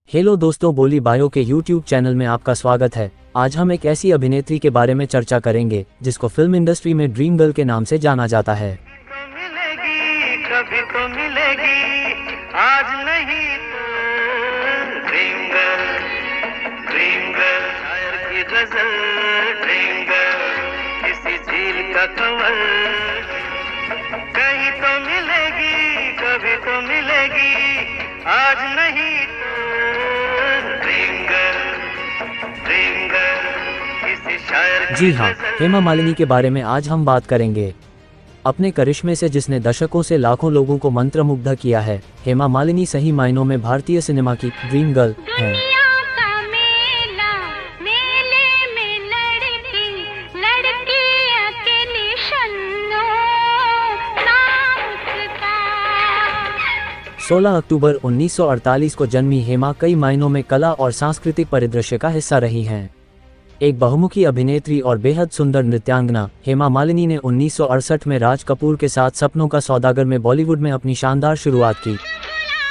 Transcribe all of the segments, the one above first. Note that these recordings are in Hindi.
हेलो दोस्तों, बोली बायो के यूट्यूब चैनल में आपका स्वागत है। आज हम एक ऐसी अभिनेत्री के बारे में चर्चा करेंगे जिसको फिल्म इंडस्ट्री में ड्रीम गर्ल के नाम से जाना जाता है। कभी तो मिलेगी, आज नहीं तो ड्रीम गर्ल, शायर की गजल, ड्रीम गर्ल, किसी झील का कंवल, कहीं तो मिलेगी, कभी तो मिलेगी, आज नहीं तो ड्रीम गर्ल, किसी शायर जी हाँ, हेमा मालिनी के बारे में आज हम बात करेंगे। अपने करिश्मे से जिसने दशकों से लाखों लोगों को मंत्रमुग्ध किया है, हेमा मालिनी सही मायनों में भारतीय सिनेमा की ड्रीम गर्ल हैं। सोलह अक्टूबर 1948 को जन्मी हेमा कई मायनों में कला और सांस्कृतिक परिदृश्य का हिस्सा रही हैं। एक बहुमुखी अभिनेत्री और बेहद सुंदर नृत्यांगना, हेमा मालिनी ने 1968 में राज कपूर के साथ सपनों का सौदागर में बॉलीवुड में अपनी शानदार शुरुआत की।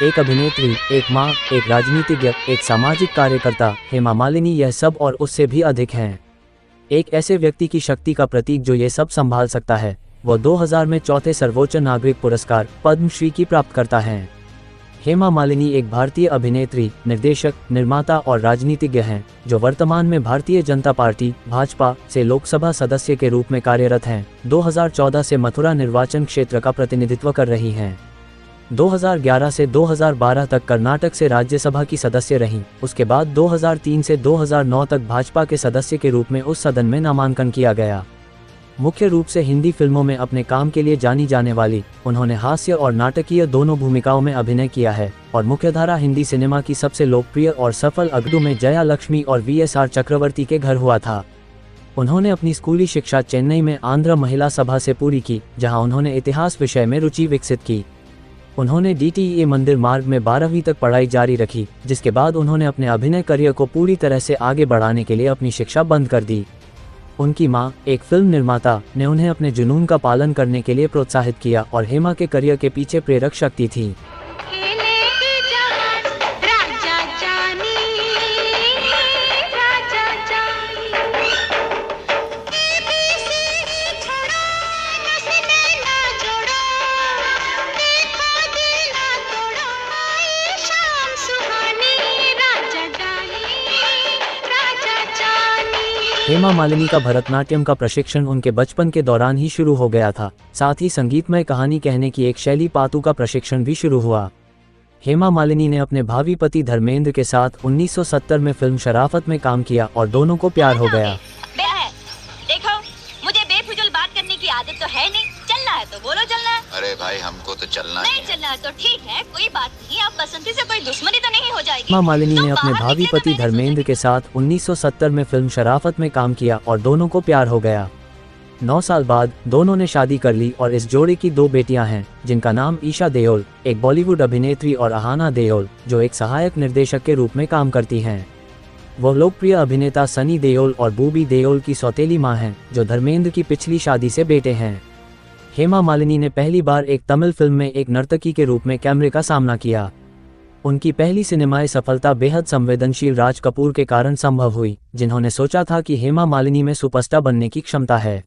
एक अभिनेत्री, एक मां, एक राजनीतिज्ञ, एक सामाजिक कार्यकर्ता, हेमा मालिनी यह सब और उससे भी अधिक हैं। एक ऐसे व्यक्ति की शक्ति का प्रतीक जो ये सब संभाल सकता है। वो 2000 में चौथे सर्वोच्च नागरिक पुरस्कार पद्मश्री की प्राप्तकर्ता हैं। हेमा मालिनी एक भारतीय अभिनेत्री, निर्देशक, निर्माता और राजनीतिज्ञ हैं जो वर्तमान में भारतीय जनता पार्टी भाजपा से लोकसभा सदस्य के रूप में कार्यरत हैं। 2014 से मथुरा निर्वाचन क्षेत्र का प्रतिनिधित्व कर रही हैं। 2011 से 2012 तक कर्नाटक से राज्यसभा की सदस्य रहीं। उसके बाद 2003 से 2009 तक भाजपा के सदस्य के रूप में उस सदन में नामांकन किया गया। मुख्य रूप से हिंदी फिल्मों में अपने काम के लिए जानी जाने वाली उन्होंने हास्य और नाटकीय दोनों भूमिकाओं में अभिनय किया है और मुख्यधारा हिंदी सिनेमा की सबसे लोकप्रिय और सफल अगडू में जया लक्ष्मी और VSR चक्रवर्ती के घर हुआ था। उन्होंने अपनी स्कूली शिक्षा चेन्नई में आंध्र महिला सभा से पूरी की, जहां उन्होंने इतिहास विषय में रुचि विकसित की। उन्होंने DTEA मंदिर मार्ग में 12वीं तक पढ़ाई जारी रखी, जिसके बाद उन्होंने अपने अभिनय करियर को पूरी तरह से आगे बढ़ाने के लिए अपनी शिक्षा बंद कर दी। उनकी मां, एक फिल्म निर्माता, ने उन्हें अपने जुनून का पालन करने के लिए प्रोत्साहित किया और हेमा के करियर के पीछे प्रेरक शक्ति थी। हेमा मालिनी का भरतनाट्यम का प्रशिक्षण उनके बचपन के दौरान ही शुरू हो गया था। साथ ही संगीतमय कहानी कहने की एक शैली पातू का प्रशिक्षण भी शुरू हुआ। हेमा मालिनी ने अपने भावी पति धर्मेंद्र के साथ 1970 में फिल्म शराफत में काम किया और दोनों को प्यार हो गया। देखो, मुझे बेफिजूल बात करने की आदत तो है नहीं। चलना है तो बोलो चलना है। अरे भाई, हमको तो चलना नहीं चलना है तो ठीक है, कोई बात नहीं। आप बसंती से कोई दुश्मनी तो नहीं हो जाएगी। हेमा मालिनी ने अपने भावी पति धर्मेंद्र के साथ 1970 में फिल्म शराफत में काम किया और दोनों को प्यार हो गया। 9 साल बाद दोनों ने शादी कर ली और इस जोड़े की 2 बेटियां हैं, जिनका नाम ईशा देओल, एक बॉलीवुड अभिनेत्री, और अहाना देओल, जो एक सहायक निर्देशक के रूप में काम करती हैं। वो लोकप्रिय अभिनेता सनी देओल और बूबी देओल की सौतेली मां हैं, जो धर्मेंद्र की पिछली शादी से बेटे हैं। हेमा मालिनी ने पहली बार एक तमिल फिल्म में एक नर्तकी के रूप में कैमरे का सामना किया। उनकी पहली सिनेमाई सफलता बेहद संवेदनशील राज कपूर के कारण संभव हुई, जिन्होंने सोचा था कि हेमा मालिनी में सुपरस्टार बनने की क्षमता है।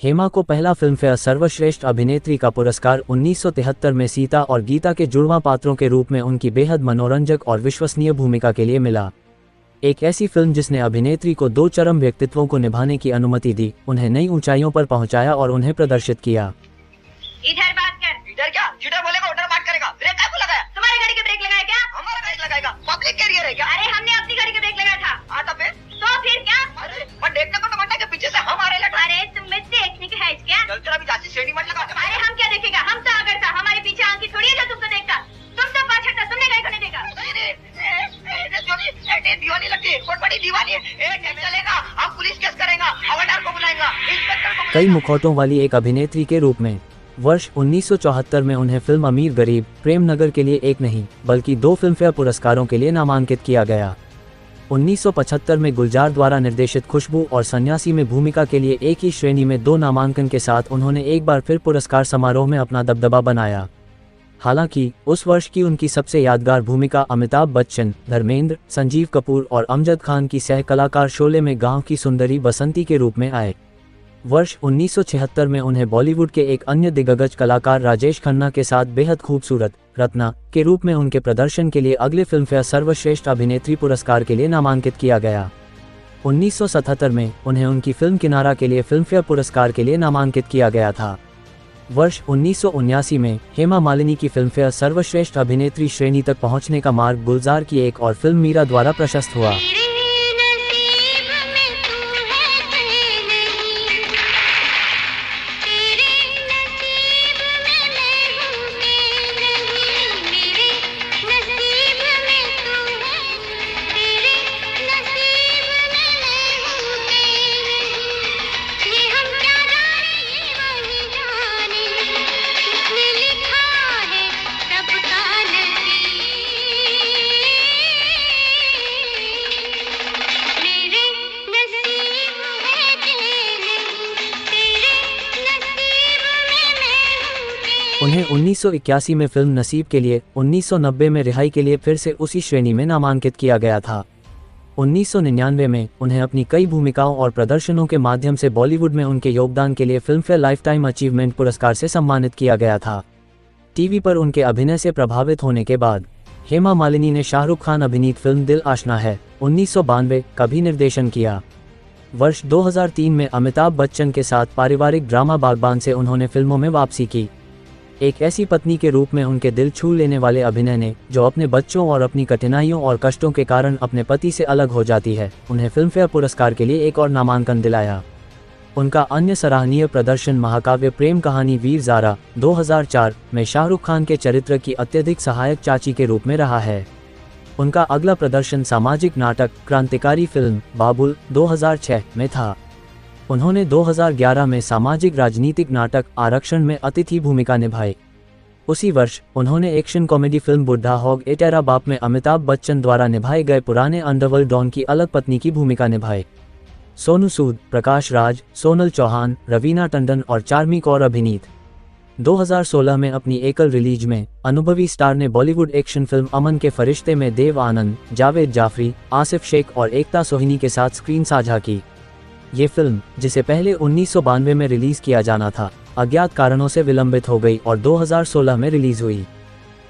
हेमा को पहला फिल्मफेयर सर्वश्रेष्ठ अभिनेत्री का पुरस्कार 1973 में सीता और गीता के जुड़वां पात्रों के रूप में उनकी बेहद मनोरंजक और विश्वसनीय भूमिका के लिए मिला। एक ऐसी फिल्म जिसने अभिनेत्री को 2 चरम व्यक्तित्वों को निभाने की अनुमति दी, उन्हें नई ऊंचाइयों पर पहुंचाया और उन्हें प्रदर्शित किया। इधर बात कर। इधर क्या? जिधर बोलेगा उधर बात करेगा। ब्रेक काहे को लगाया? तुम्हारी गाड़ी के ब्रेक लगाए क्या? हमारा ब्रेक लगाएगा। पब्लिक कैरियर है क्या? अरे हमने अपनी गाड़ी के ब्रेक लगाया था। हाँ तो फिर? तो फिर क्या? अरे पर देखने को तो बनता है कि पीछे से हम आ रहे लगा। अरे तुम्हें देखने का है क्या? चल तेरा भी जासी श्रेणी मत लगा। अरे हम क्या देखेगा? हम तो अगर था, हमारे पीछे आंखी थोड़ी है जो तुमको देखता। तुम तो पाछड़ था, तुमने गाड़ी को नहीं देखा। दीवानी लगती है, बहुत बड़ी दीवानी है। चलेगा, हम पुलिस केस करेंगा, हवलदार को बुलाएंगा, इंस्पेक्टर को। कई मुखौटों वाली एक अभिनेत्री के रूप में वर्ष 1974 में उन्हें फिल्म अमीर गरीब प्रेम नगर के लिए एक नहीं बल्कि 2 फिल्मफेयर पुरस्कारों के लिए नामांकित किया गया। 1975 में गुलजार द्वारा निर्देशित खुशबू और सन्यासी में भूमिका के लिए एक ही श्रेणी में 2 नामांकन के साथ उन्होंने एक बार फिर पुरस्कार समारोह में अपना दबदबा बनाया। हालांकि उस वर्ष की उनकी सबसे यादगार भूमिका अमिताभ बच्चन, धर्मेंद्र, संजीव कपूर और अमजद खान की सह कलाकार शोले में गांव की सुंदरी बसंती के रूप में आए। वर्ष 1976 में उन्हें बॉलीवुड के एक अन्य दिग्गज कलाकार राजेश खन्ना के साथ बेहद खूबसूरत रत्ना के रूप में उनके प्रदर्शन के लिए अगले फिल्मफेयर सर्वश्रेष्ठ अभिनेत्री पुरस्कार के लिए नामांकित किया गया। 1977 में उन्हें उनकी फिल्म किनारा के लिए फिल्मफेयर पुरस्कार के लिए नामांकित किया गया था। वर्ष 1979 में हेमा मालिनी की फिल्मफेयर सर्वश्रेष्ठ अभिनेत्री श्रेणी तक पहुंचने का मार्ग गुलजार की एक और फिल्म मीरा द्वारा प्रशस्त हुआ। उन्हें 1981 में फिल्म नसीब के लिए, 1990 में रिहाई के लिए फिर से उसी श्रेणी में नामांकित किया गया था। 1999 में उन्हें अपनी कई भूमिकाओं और प्रदर्शनों के माध्यम से बॉलीवुड में उनके योगदान के लिए फिल्मफेयर लाइफटाइम अचीवमेंट पुरस्कार से सम्मानित किया गया था। टीवी पर उनके अभिनय से प्रभावित होने के बाद हेमा मालिनी ने शाहरुख खान अभिनीत फिल्म दिल आशना है 1992 का भी निर्देशन किया। वर्ष 2003 में अमिताभ बच्चन के साथ पारिवारिक ड्रामा बागबान से उन्होंने फिल्मों में वापसी की। एक ऐसी पत्नी के रूप में उनके दिल छू लेने वाले अभिनय ने, जो अपने बच्चों और अपनी कठिनाइयों और कष्टों के कारण अपने पति से अलग हो जाती है, उन्हें फिल्मफेयर पुरस्कार के लिए एक और नामांकन दिलाया। उनका अन्य सराहनीय प्रदर्शन महाकाव्य प्रेम कहानी वीर ज़ारा 2004 में शाहरुख खान के चरित्र की अत्यधिक सहायक चाची के रूप में रहा है। उनका अगला प्रदर्शन सामाजिक नाटक क्रांतिकारी फिल्म बाबुल 2006 में था। उन्होंने 2011 में सामाजिक राजनीतिक नाटक आरक्षण में अतिथि भूमिका निभाई। उसी वर्ष उन्होंने एक्शन कॉमेडी फिल्म बुढ़ा होग ए तेरा बाप में अमिताभ बच्चन द्वारा निभाए गए पुराने अंडरवर्ल्ड डॉन की अलग पत्नी की भूमिका निभाई। सोनू सूद, प्रकाश राज, सोनल चौहान, रवीना टंडन और चार्मी कौर अभिनीत। 2016 में अपनी एकल रिलीज में अनुभवी स्टार ने बॉलीवुड एक्शन फिल्म अमन के फरिश्ते में देव आनंद, जावेद जाफरी, आसिफ शेख और एकता सोहिनी के साथ स्क्रीन साझा की। ये फिल्म, जिसे पहले 1992 में रिलीज किया जाना था, अज्ञात कारणों से विलंबित हो गई और 2016 में रिलीज हुई।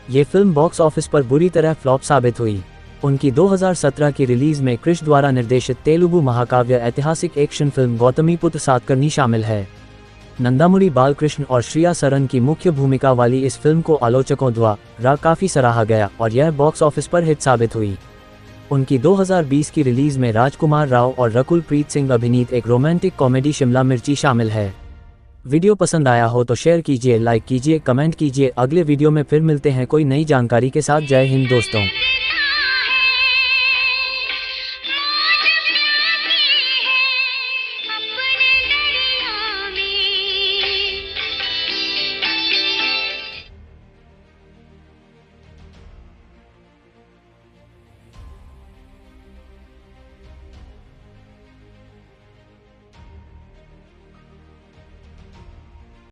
ये फिल्म बॉक्स ऑफिस पर बुरी तरह फ्लॉप साबित हुई। उनकी 2017 की रिलीज में क्रिश द्वारा निर्देशित तेलुगु महाकाव्य ऐतिहासिक एक्शन फिल्म गौतमीपुत्र सातकर्णी शामिल है। नंदामुरी बालकृष्ण और श्रिया सरन की मुख्य भूमिका वाली इस फिल्म को आलोचकों द्वारा काफी सराहा गया और यह बॉक्स ऑफिस पर हिट साबित हुई। उनकी 2020 की रिलीज में राजकुमार राव और रकुल प्रीत सिंह अभिनीत एक रोमांटिक कॉमेडी शिमला मिर्ची शामिल है। वीडियो पसंद आया हो तो शेयर कीजिए, लाइक कीजिए, कमेंट कीजिए। अगले वीडियो में फिर मिलते हैं कोई नई जानकारी के साथ। जय हिंद दोस्तों।